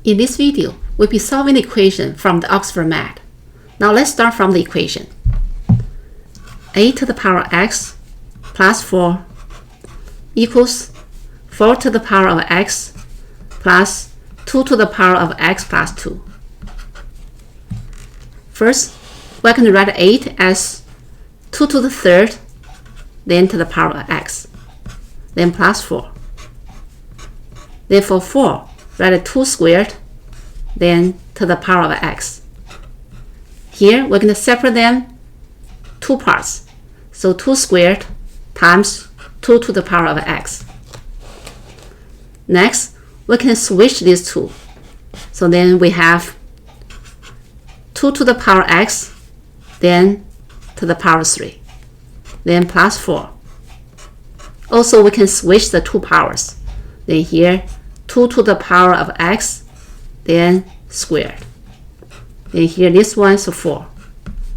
In this video, we'll be solving the equation from the Oxford Math. Now let's start from the equation. A to the power x plus 4 equals 4 to the power of x plus 2 to the power of x plus 2. First, we're going to write 8 as 2 to the third, then to the power of x, then plus 4. Then for 4, write 2 squared, then to the power of x. Here, we're going to separate them two parts. So 2 squared times 2 to the power of x. Next, we can switch these two. So then we have 2 to the power x, then to the power 3, then plus 4. Also, we can switch the two powers. Then here, 2 to the power of x, then squared. Then here, this one is 4.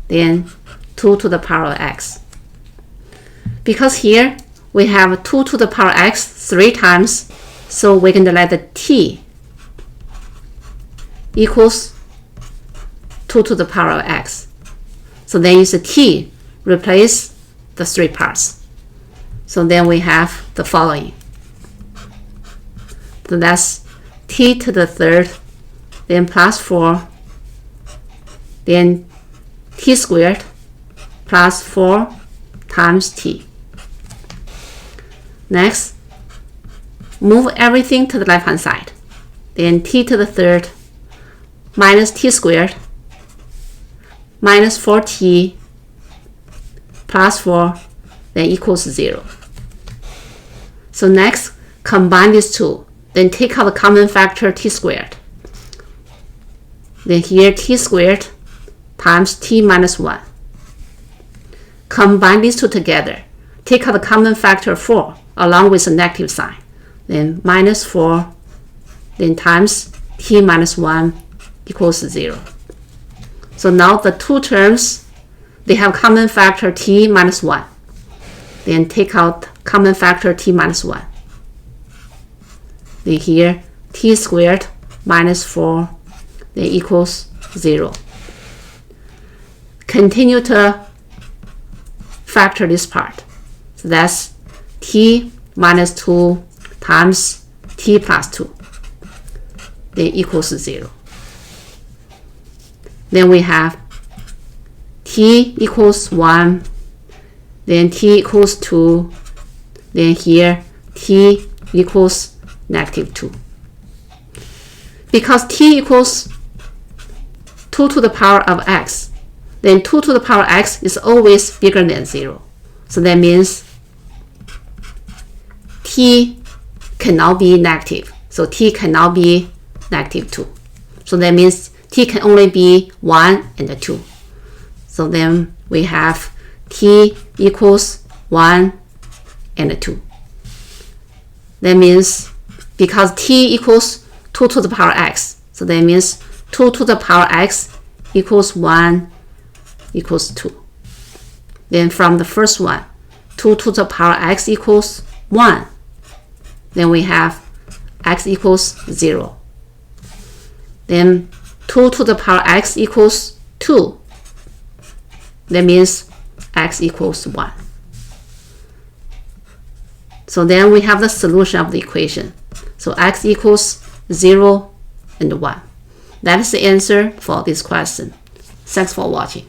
Then 2 to the power of x. Because here, we have 2 to the power x 3 times, so we're going to let the t equals 2 to the power of x. So then use the t, replace the 3 parts. So then we have the following. So that's t to the third, then plus 4, then t squared plus 4 times t. Next, move everything to the left hand side. Then t to the third minus t squared minus 4t plus 4, then equals 0. So next, combine these two. Then take out the common factor t squared. Then here t squared times t minus 1. Combine these two together. Take out the common factor 4 along with the negative sign. Then minus 4, then times t minus 1 equals 0. So now the two terms, they have common factor t minus 1. Then take out common factor t minus 1. Then here, t squared minus 4, then equals 0. Continue to factor this part. So that's t minus 2 times t plus 2, then equals 0. Then we have t equals 1, then t equals 2, then here t equals negative 2. Because t equals 2 to the power of x, then 2 to the power x is always bigger than 0. So that means t cannot be negative. So t cannot be negative 2. So that means t can only be 1 and 2. So then we have t equals 1 and 2. That means because t equals 2 to the power x, so that means 2 to the power x equals 1 equals 2. Then from the first one, 2 to the power x equals 1. Then we have x equals 0. Then 2 to the power x equals 2. That means x equals 1. So then we have the solution of the equation. So x equals 0 and 1. That is the answer for this question. Thanks for watching.